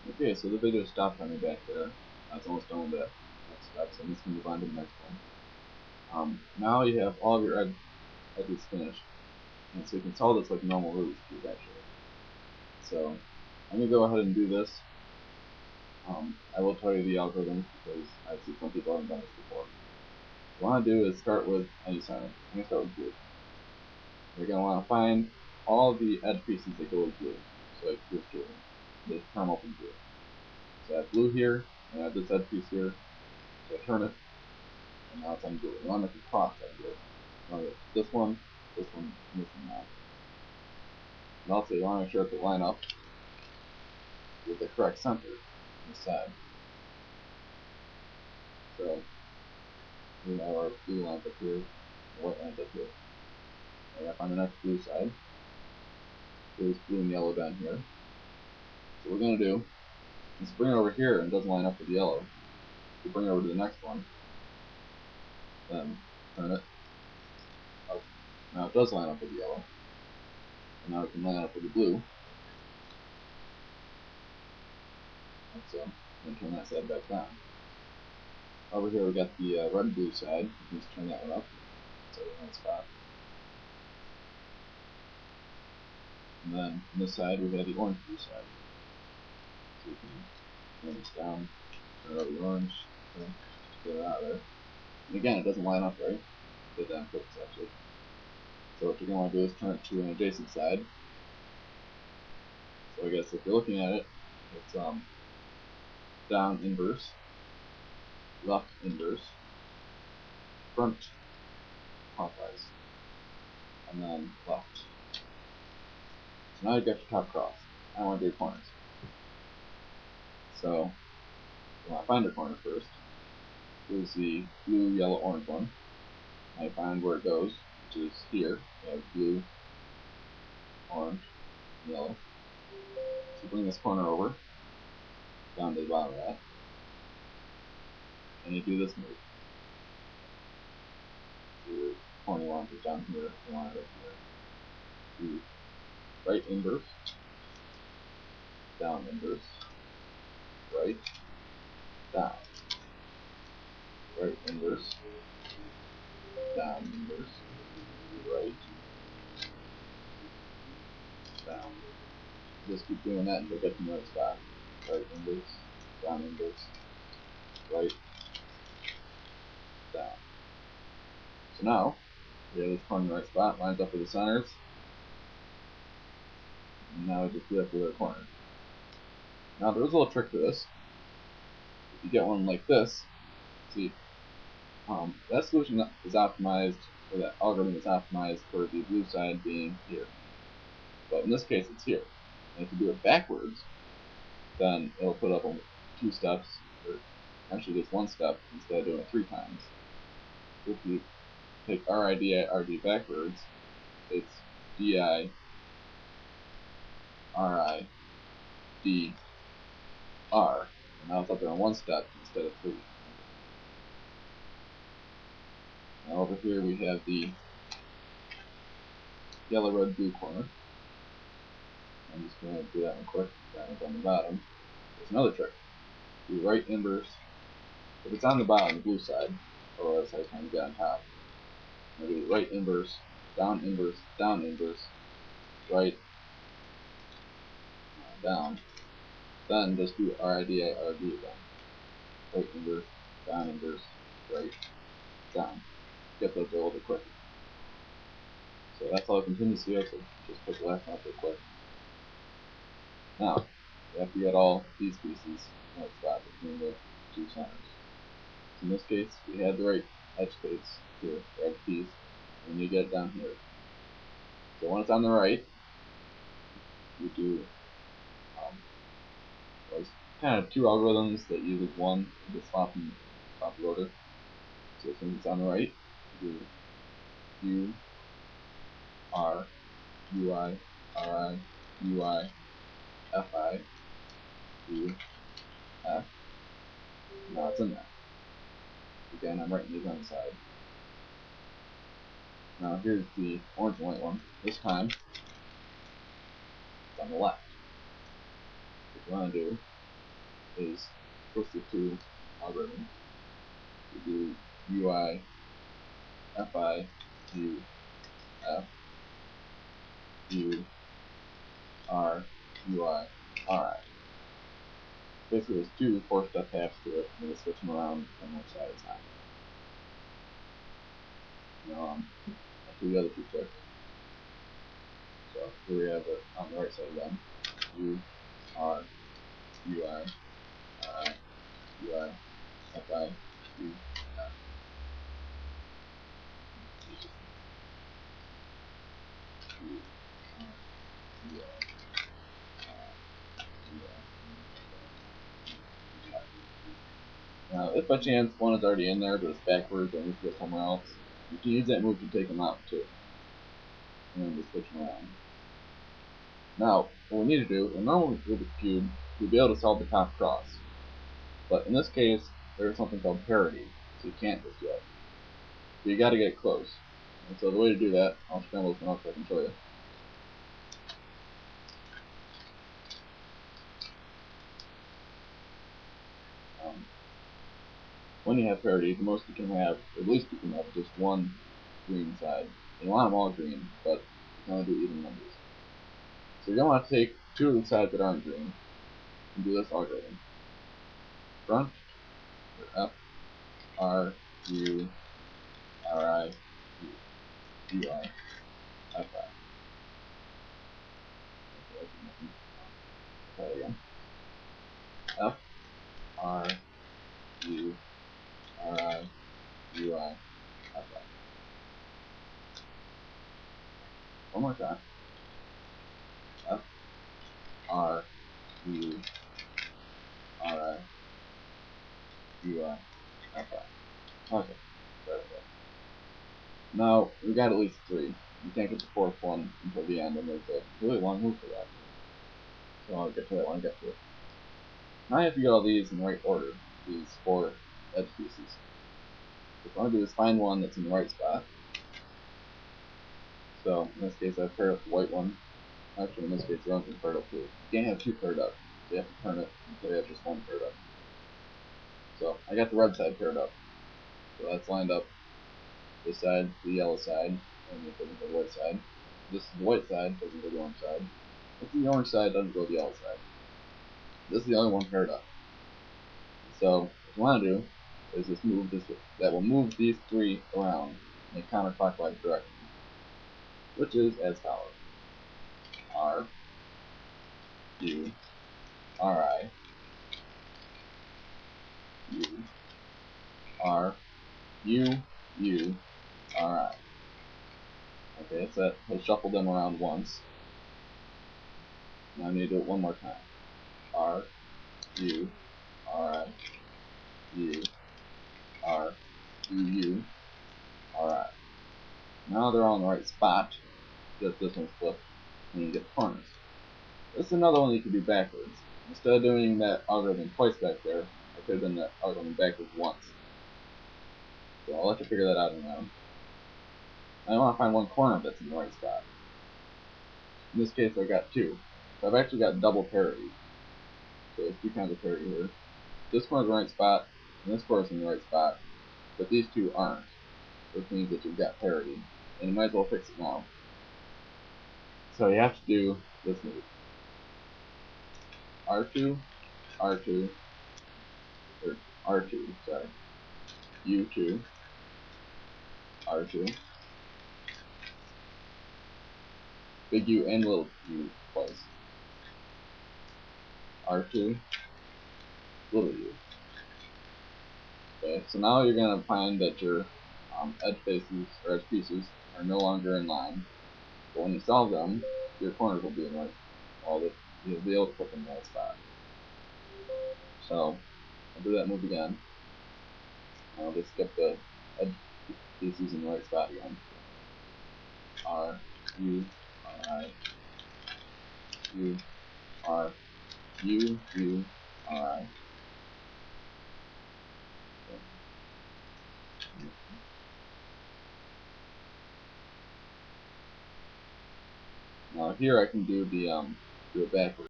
Okay, so the video stopped on me back there. I was almost done with that next step, so I'm just going to move on to the next one. Now you have all of your edges finished, and so you can solve this like a normal Rubik's Cube actually. So I'm going to go ahead and do this. I will tell you the algorithm because I've seen some people haven't done this before. What you want to do is start with any center. I'm going to start with blue. You're going to want to find all of the edge pieces that go with blue. So like this here, this term open blue. So I have blue here, and I have this edge piece here. So I turn it, and now it's on blue. You want to make a cross up here. You want to get this one, and this one now. And also you want to make sure to line up with the correct center on the side. So we have our blue lines up here, white lines up here. And up on the next blue side, there's blue and yellow down here. So what we're going to do is bring it over here and it doesn't line up with the yellow. We bring it over to the next one, then turn it up. Now it does line up with the yellow. And now we can line up with the blue. Like so. Then turn that side back down. Over here we got the red blue side. You can just turn that one up. So in one spot. And then on this side we have the orange blue side. So we can turn this down, turn it over the orange, and get it out of there. And again, it doesn't line up right. Did that on purpose actually. So what you're going to want to do is turn it to an adjacent side. So I guess if you're looking at it, it's down inverse, left inverse, front clockwise, and then left. So now you've got your top cross. I want to do your corners. So you want to find your corner first. Here's the blue, yellow, orange one. Now you find where it goes, which is here. You have blue, orange, and yellow. So bring this corner over, down to the bottom of that, and you do this move. Your corner line is down here, you want it right here. Do right inverse, down inverse, right, down, right inverse, down inverse, right, down. Just keep doing that until you get to the right spot. Right inverse, down inverse, right, down. So now, we have this corner in the right spot, lines up with the centers, and now we just do that for the other corner. Now there's a little trick to this. If you get one like this, see, that solution is optimized, or that algorithm is optimized for the blue side being here. But in this case, it's here. And if you do it backwards, then it'll put up only 2 steps, or actually just 1 step instead of doing it 3 times. If you take RIDI, RD backwards, it's DI, RI, D, R. And now it's up there in 1 step instead of 3. Now over here we have the yellow, red, blue corner. I'm just going to do that one quick. That one's on the bottom. There's another trick. Do right inverse. If it's on the bottom, the blue side, or else I kind of get on top. I'm going to do right inverse, down inverse, down inverse, right, down. Then just do RIDI, RD again. Right inverse, down inverse, right, down. Get those a little bit quicker. So that's all contingency. So just put the last one up real quick. Now, we have to get all these pieces in the right spot between the 2 centers. So in this case, we had the right edge piece here, the edge piece, and you get it down here. So when it's on the right, you do there's kind of 2 algorithms that use one, just swap the order. So since it's on the right, you do U, R, UI, RI, UI, FI, U, F. Now it's in there. Again, I'm writing these on the side. Now here's the orange and white one. This time, it's on the left. What you want to do is twisted to algorithm. We do UI, FI, U, F, U, R, UI, RI. Basically, there's two 4-step paths to it, and we switch them around on one side at a time. Now, I'll do the other two quick. So here we have it on the right side again. U, R, UI, RI, UI, FI, U, F. U, R, UI, Now, if by chance one is already in there, but it's backwards and needs to go somewhere else, you can use that move to take them out too. And then just switch them around. Now, what we need to do, in normal Rubik's Cube, we'd be able to solve the top cross. But in this case, there's something called parity, so you can't just yet. So you gotta get close. And so the way to do that, I'll scramble this one up so I can show you. When you have parity, the most you can have, or at least you can have, just one green side. You want them all green, but you can only do even numbers. So you're going to want to take two of the sides that aren't green and do this algorithm. Front, or F, R, U, R, I, U, U, I, F, I. Try it again. F, R, U, R, I, U, I, F, I. One more time. F, R, U, R, I, U, I, F, I. Okay. Now, we got at least three. You can't get the fourth one until the end, and there's a really long move for that. So I'll get to that when I get to it. Now you have to get all these in the right order, these four edge pieces. So what I want to do is find one that's in the right spot. So in this case, I've paired up the white one. Actually, in this case, the orange is paired up too. You can't have two paired up. You have to turn it until you have just one paired up. So I got the red side paired up. So that's lined up this side, the yellow side, and it doesn't go the white side. This is the white side, doesn't go the orange side. This is the orange side, doesn't go the yellow side. This is the only one paired up. So what you want to do is this move that will move these three around in a counterclockwise direction, which is as follows: R, U, R, I, U, R, U, U, R, I. Okay, so that has shuffled them around once. Now I need to do it one more time. R, U, R, I, U, R, U, U, R, I. Now they're all in the right spot, just this one's flipped, and you get the corners. This is another one you can do backwards. Instead of doing that algorithm twice back there, I could have done that algorithm backwards once. So I'll let you figure that out in a minute. I want to find one corner that's in the right spot. In this case, I've got two. So I've actually got double parity. So there's two kinds of parity here. This corner's in the right spot, and this corner's in the right spot, but these two aren't, which means that you've got parity, and you might as well fix it now. So you have to do this move. R2, R2, or R2, sorry, U2, R2, big U and little u twice, R2, little u. Okay, so now you're going to find that your edge faces or edge pieces are no longer in line, but when you solve them, your corners will be in right. You'll be able to put them in the right spot. So I'll do that move again. I'll just skip the edge pieces in the right spot again. R, U, R, I, U, R, U, U, R, I. Now here I can do the do it backwards.